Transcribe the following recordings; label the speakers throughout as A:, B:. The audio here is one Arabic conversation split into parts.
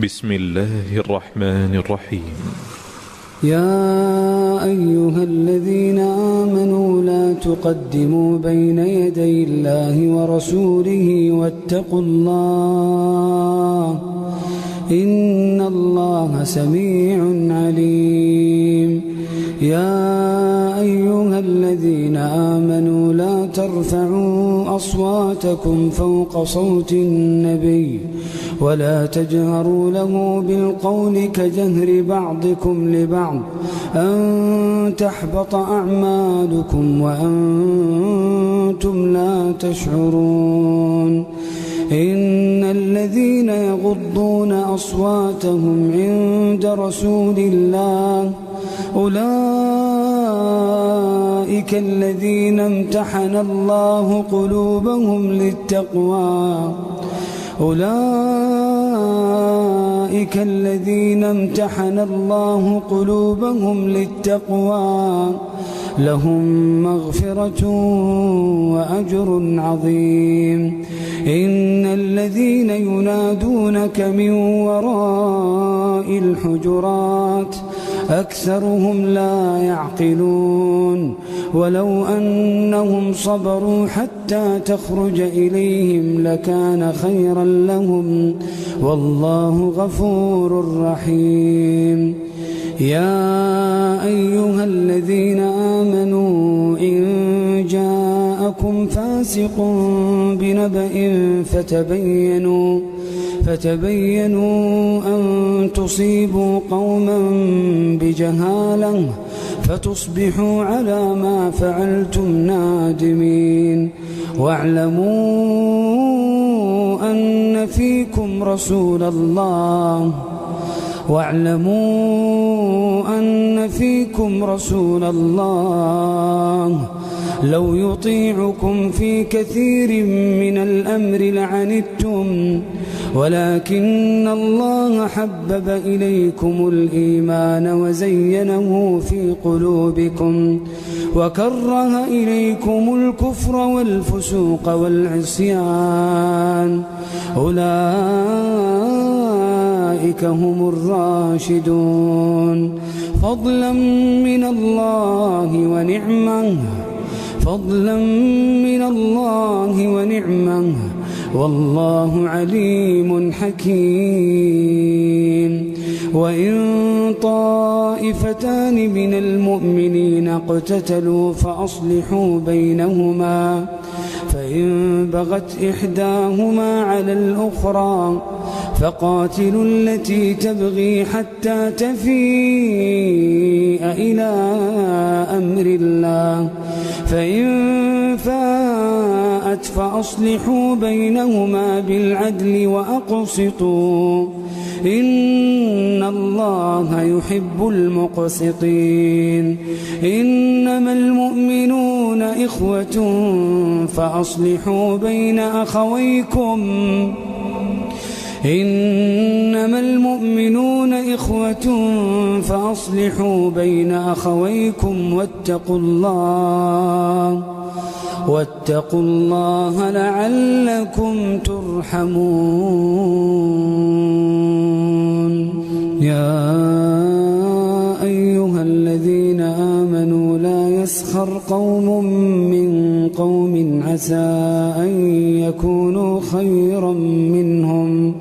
A: بسم الله الرحمن الرحيم.
B: يا أيها الذين آمنوا لا تقدموا بين يدي الله ورسوله واتقوا الله إن الله سميع عليم. يا أيها الذين آمنوا لا ترفعوا أصواتكم فوق صوت النبي ولا تجهروا له بالقول كجهر بعضكم لبعض أن تحبط أعمالكم وأنتم لا تشعرون. إن الذين يغضون أصواتهم عند رسول الله أولئك الذين امتحن الله قلوبهم للتقوى أولئك الذين امتحن الله قلوبهم للتقوى لهم مغفرة وأجر عظيم. إن الذين ينادونك من وراء الحجرات أكثرهم لا يعقلون ولو أنهم صبروا حتى تخرج إليهم لكان خيرا لهم والله غفور رحيم. يا أيها الذين آمنوا إن جاءكم فاسق بنبأ فتبينوا أن تصيبوا قوما بجهالة فتصبحوا على ما فعلتم نادمين. واعلموا أن فيكم رسول الله لو يطيعكم في كثير من الأمر لعنتم ولكن الله حبب إليكم الإيمان وزينه في قلوبكم وكره إليكم الكفر والفسوق والعصيان أولئك هم الراشدون فضلا من الله ونعمه والله عليم حكيم. وإن طائفتان من المؤمنين اقتتلوا فأصلحوا بينهما فإن بغت إحداهما على الأخرى فقاتلوا التي تبغي حتى تفيء إلى أمر الله فإن فاءت فأصلحوا بينهما بالعدل وأقسطوا إن الله يحب المقسطين. إنما المؤمنون إخوة فأصلحوا بين أخويكم واتقوا الله لعلكم ترحمون. يا أيها الذين آمنوا لا يسخر قوم من قوم عسى أن يكونوا خيرا منهم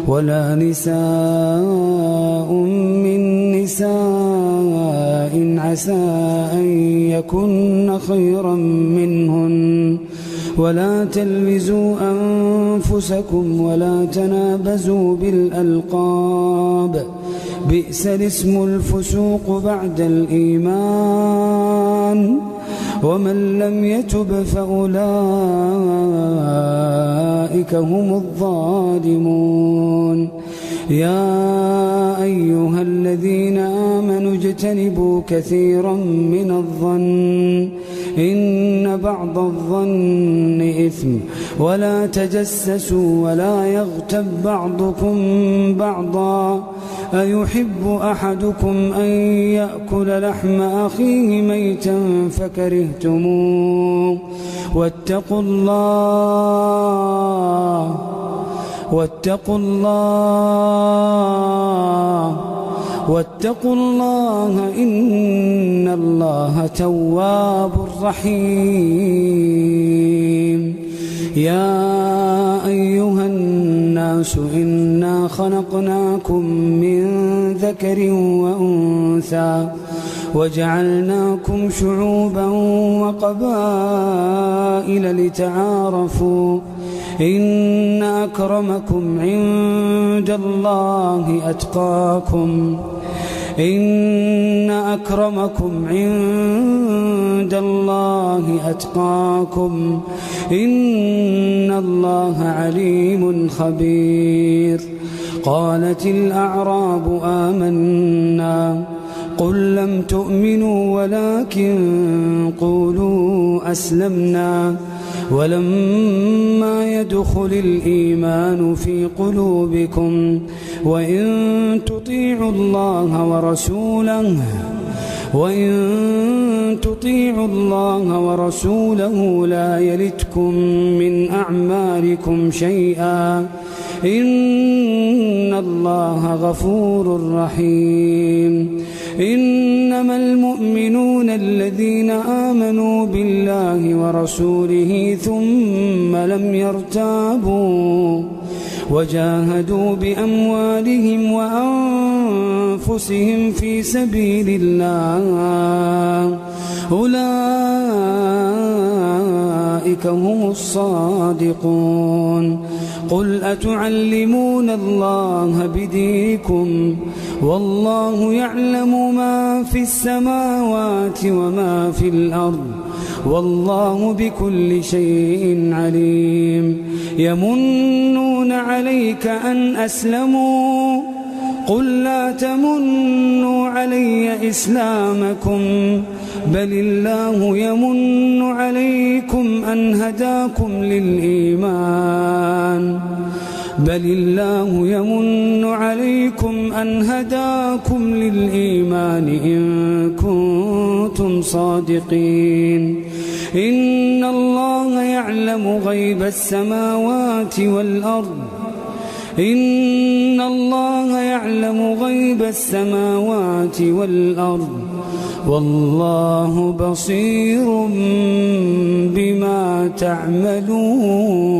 B: ولا نساء من نساء عسى أن يكن خيرا منهن ولا تلمزوا أنفسكم ولا تنابزوا بالألقاب بئس الاسم الفسوق بعد الإيمان ومن لم يتب فأولئك هم الظالمون. يا أيها الذين آمنوا اجتنبوا كثيرا من الظن إن بعض الظن إثم ولا تجسسوا ولا يغتب بعضكم بعضا أيحب أحدكم أن يأكل لحم أخيه ميتا فكرهتموه واتقوا واتقوا الله إن الله تواب رحيم. يا أيها الناس إنا خلقناكم من ذكر وأنثى وجعلناكم شعوبا وقبائل لتعارفوا إن أكرمكم عند الله أتقاكم إن الله عليم خبير. قالت الأعراب آمنا قل لم تؤمنوا ولكن قولوا أسلمنا ولما يدخل الإيمان في قلوبكم وإن تطيعوا الله ورسوله لا يلتكم من أعمالكم شيئا إن الله غفور رحيم. إنما المؤمنون الذين آمنوا بالله ورسوله ثم لم يرتابوا وجاهدوا بأموالهم وأنفسهم في سبيل الله أولئك هم الصادقون. قل أتعلمون الله بدينكم والله يعلم ما في السماوات وما في الأرض والله بكل شيء عليم. يمنون عليك أن أسلموا قل لا تمنوا علي إسلامكم بل الله يمن عليكم أن هداكم للإيمان إن كنتم صادقين. إن الله يعلم غيب السماوات والأرض والله بصير بما تعملون.